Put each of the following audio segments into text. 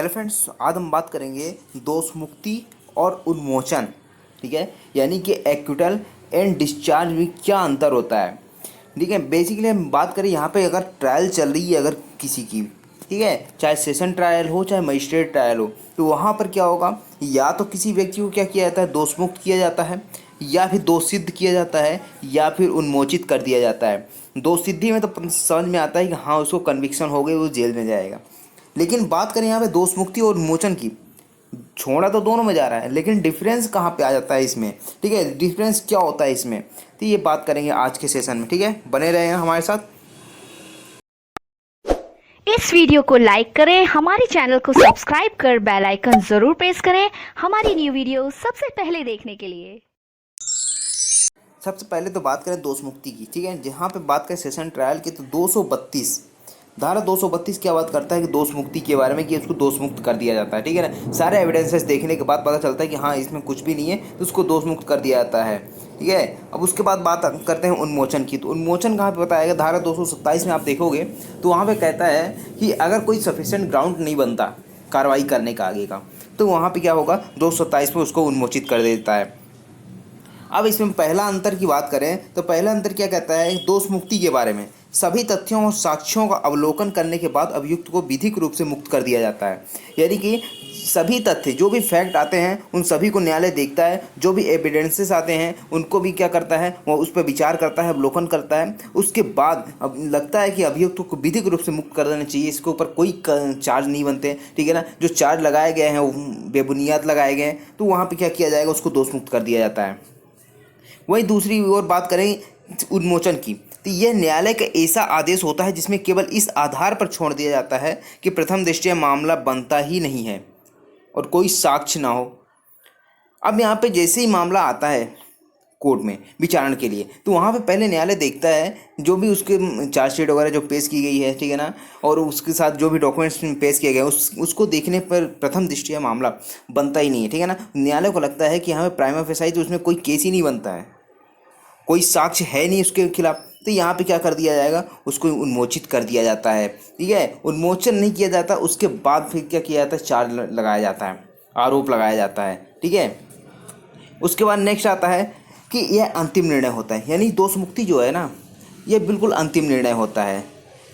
Hello friends, आज हम बात करेंगे दोष मुक्ति और उन्मोचन। ठीक है, यानी कि एक्विटल एंड डिस्चार्ज में क्या अंतर होता है। ठीक है, बेसिकली हम बात करें यहाँ पे अगर ट्रायल चल रही है अगर किसी की, ठीक है, चाहे सेशन ट्रायल हो चाहे मजिस्ट्रेट ट्रायल हो, तो वहाँ पर क्या होगा, या तो किसी व्यक्ति को क्या किया जाता है, दोष मुक्त किया जाता है, या फिर दोष सिद्ध किया जाता है, या फिर उन्मोचित कर दिया जाता है। दोष सिद्धि में तो समझ में आता है कि हाँ उसको कन्विक्शन हो गई, वो जेल में जाएगा। लेकिन बात करें यहाँ पे दोष मुक्ति और उन्मोचन की, छोड़ा तो दोनों में जा रहा है, लेकिन डिफरेंस कहाँ पे आ जाता है इसमें। ठीक है, डिफरेंस क्या होता है इसमें, तो ये बात करेंगे आज के सेशन में। ठीक है, बने रहें हमारे साथ। इस वीडियो को लाइक करें, हमारे चैनल को सब्सक्राइब कर बेल आइकन जरूर प्रेस करें हमारी न्यू वीडियो सबसे पहले देखने के लिए। सबसे पहले तो बात करें दोष मुक्ति की। ठीक है, जहाँ पे बात करें सेशन ट्रायल की, तो 232 धारा 232 क्या बात करता है कि दोष मुक्ति के बारे में, कि उसको दोष मुक्त कर दिया जाता है। ठीक है ना, सारे एविडेंसेस देखने के बाद पता चलता है कि हाँ इसमें कुछ भी नहीं है, तो उसको दोष मुक्त कर दिया जाता है। ठीक है, अब उसके बाद बात करते हैं उन्मोचन की। तो उन्मोचन कहाँ पे बताया गया, धारा 227 में आप देखोगे तो वहाँ पे कहता है कि अगर कोई सफिशिएंट ग्राउंड नहीं बनता कार्रवाई करने का आगे का, तो वहाँ पे क्या होगा, 227 में उसको उन्मोचित कर देता है। अब इसमें पहला अंतर की बात करें तो पहला अंतर क्या कहता है, दोष मुक्ति के बारे में सभी तथ्यों और साक्ष्यों का अवलोकन करने के बाद अभियुक्त को विधिक रूप से मुक्त कर दिया जाता है। यानी कि सभी तथ्य, जो भी फैक्ट आते हैं उन सभी को न्यायालय देखता है, जो भी एविडेंसेस आते हैं उनको भी क्या करता है, वो उस पर विचार करता है, अवलोकन करता है। उसके बाद अब लगता है कि अभियुक्त को विधिक रूप से मुक्त कर देना चाहिए, इसके ऊपर कोई चार्ज नहीं बनते। ठीक है ना, जो चार्ज लगाए गए हैं वो बेबुनियाद लगाए गए हैं, तो वहाँ पर क्या किया जाएगा, उसको दोष मुक्त कर दिया जाता है। वहीं दूसरी ओर बात करें उन्मोचन की, तो यह न्यायालय का ऐसा आदेश होता है जिसमें केवल इस आधार पर छोड़ दिया जाता है कि प्रथम दृष्टया मामला बनता ही नहीं है और कोई साक्ष्य ना हो। अब यहाँ पे जैसे ही मामला आता है कोर्ट में विचारण के लिए, तो वहाँ पे पहले न्यायालय देखता है जो भी उसके चार्जशीट वगैरह जो पेश की गई है, ठीक है ना, और उसके साथ जो भी डॉक्यूमेंट्स पेश किए गए उसको देखने पर प्रथम दृष्टया मामला बनता ही नहीं है। ठीक है ना, न्यायालय को लगता है कि हमें प्राइमा फेसाई तो उसमें कोई केस ही नहीं बनता है, कोई साक्ष्य है नहीं उसके खिलाफ, तो यहाँ पे क्या कर दिया जाएगा, उसको उन्मोचित कर दिया जाता है। ठीक है, उन्मोचन नहीं किया जाता, उसके बाद फिर क्या किया जाता है, चार्ज लगाया जाता है, आरोप लगाया जाता है। ठीक है, उसके बाद नेक्स्ट आता है कि यह अंतिम निर्णय होता है। यानी दोष मुक्ति जो है ना, यह बिल्कुल अंतिम निर्णय होता है।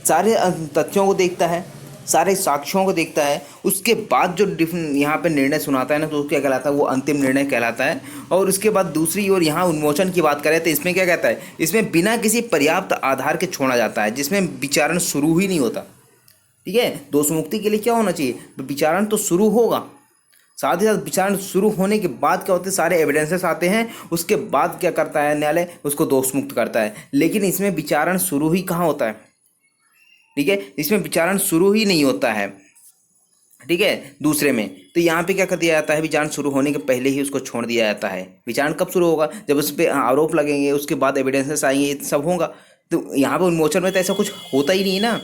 सारे तथ्यों को देखता है, सारे साक्ष्यों को देखता है, उसके बाद जो यहाँ पे निर्णय सुनाता है ना, तो क्या कहलाता है, वो अंतिम निर्णय कहलाता है। और उसके बाद दूसरी ओर यहाँ उन्मोचन की बात करें तो इसमें क्या कहता है, इसमें बिना किसी पर्याप्त आधार के छोड़ा जाता है, जिसमें विचारण शुरू ही नहीं होता। ठीक है, दोष मुक्ति के लिए क्या होना चाहिए, विचारण तो शुरू होगा, साथ ही साथ विचारण शुरू होने के बाद क्या होते हैं, सारे एविडेंसेस आते हैं, उसके बाद क्या करता है न्यायालय, उसको दोष मुक्त करता है। लेकिन इसमें विचारण शुरू ही कहाँ होता है, ठीक है, इसमें विचारण शुरू ही नहीं होता है। ठीक है, दूसरे में तो यहाँ पे क्या कर दिया जाता है, विचारण शुरू होने के पहले ही उसको छोड़ दिया जाता है। विचारण कब शुरू होगा, जब उस पर आरोप लगेंगे, उसके बाद एविडेंसेस आएंगे, ये सब होगा। तो यहाँ पे उन्मोचन में तो ऐसा कुछ होता ही नहीं है ना।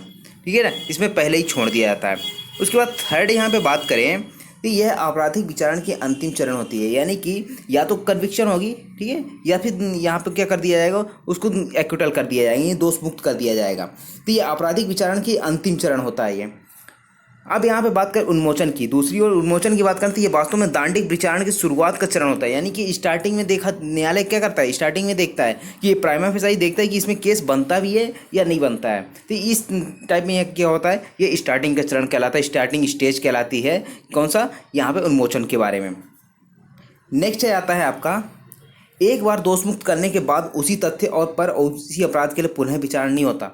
ठीक है ना, इसमें पहले ही छोड़ दिया जाता है। उसके बाद थर्ड यहाँ पे बात करें तो यह आपराधिक विचारण की अंतिम चरण होती है। यानी कि या तो कन्विक्शन होगी, ठीक है, या फिर यहाँ पे क्या कर दिया जाएगा, उसको एक्विटल कर दिया जाएगा, ये दोष मुक्त कर दिया जाएगा। तो ये आपराधिक विचारण की अंतिम चरण होता है ये। अब यहाँ पे बात करें उन्मोचन की, दूसरी ओर उन्मोचन की बात करते हैं, ये वास्तव में दांडिक विचारण की शुरुआत का चरण होता है। यानी कि स्टार्टिंग में देखा, न्यायालय क्या करता है, स्टार्टिंग में देखता है कि ये प्राइमा फेसाई देखता है कि इसमें केस बनता भी है या नहीं बनता है। तो इस टाइप में क्या होता है, ये स्टार्टिंग का चरण कहलाता है, स्टार्टिंग स्टेज कहलाती है। कौन सा, यहाँ पे उन्मोचन के बारे में। नेक्स्ट आता है आपका, एक बार दोष मुक्त करने के बाद उसी तथ्य और उसी अपराध के लिए पुनः विचारण नहीं होता।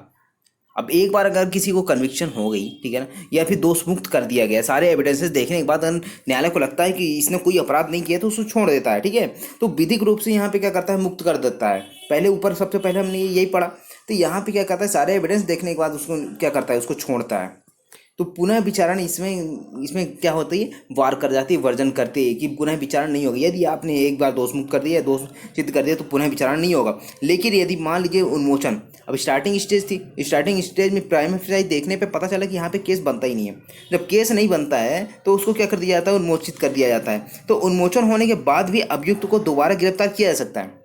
अब एक बार अगर किसी को कन्विक्शन हो गई, ठीक है ना, या फिर दोष मुक्त कर दिया गया, सारे एविडेंसेस देखने के बाद न्यायालय को लगता है कि इसने कोई अपराध नहीं किया, तो उसको छोड़ देता है। ठीक है, तो विधिक रूप से यहाँ पे क्या करता है, मुक्त कर देता है। पहले ऊपर सबसे पहले हमने यही पढ़ा, तो यहाँ पे क्या करता है, सारे एविडेंस देखने के बाद उसको क्या करता है, उसको छोड़ता है। तो पुनः विचारण इसमें क्या होती है, वार कर जाती है, वर्जन करती है कि पुनः विचारण नहीं होगी। यदि आपने एक बार दोष मुक्त कर दिया, दोष सिद्ध कर दिया, तो पुनः विचारण नहीं होगा। लेकिन यदि मान लीजिए उन्मोचन, अब स्टार्टिंग स्टेज थी, स्टार्टिंग स्टेज में प्राइमा फेसाई देखने पे पता चला कि यहाँ पे केस बनता ही नहीं है। जब केस नहीं बनता है तो उसको क्या कर दिया जाता है, उन्मोचित कर दिया जाता है। तो उन्मोचन होने के बाद भी अभियुक्त को दोबारा गिरफ्तार किया जा सकता है।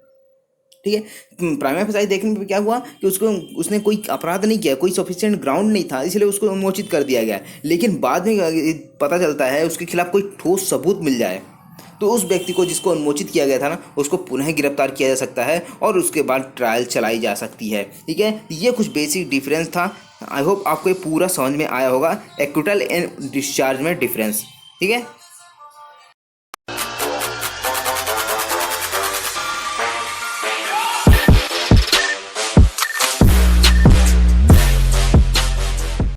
ठीक है। प्राइमा फेसाई देखने में क्या हुआ कि उसने कोई अपराध नहीं किया, कोई सफिशिएंट ग्राउंड नहीं था, इसलिए उसको उन्मोचित कर दिया गया। लेकिन बाद में पता चलता है उसके खिलाफ कोई ठोस सबूत मिल जाए तो उस व्यक्ति को जिसको उन्मोचित किया गया था ना, उसको पुनः गिरफ्तार किया जा सकता है और उसके बाद ट्रायल चलाई जा सकती है। ठीक है, ये कुछ बेसिक डिफरेंस था। आई होप आपको ये पूरा समझ में आया होगा, एक्विटल एंड डिस्चार्ज में डिफरेंस। ठीक है।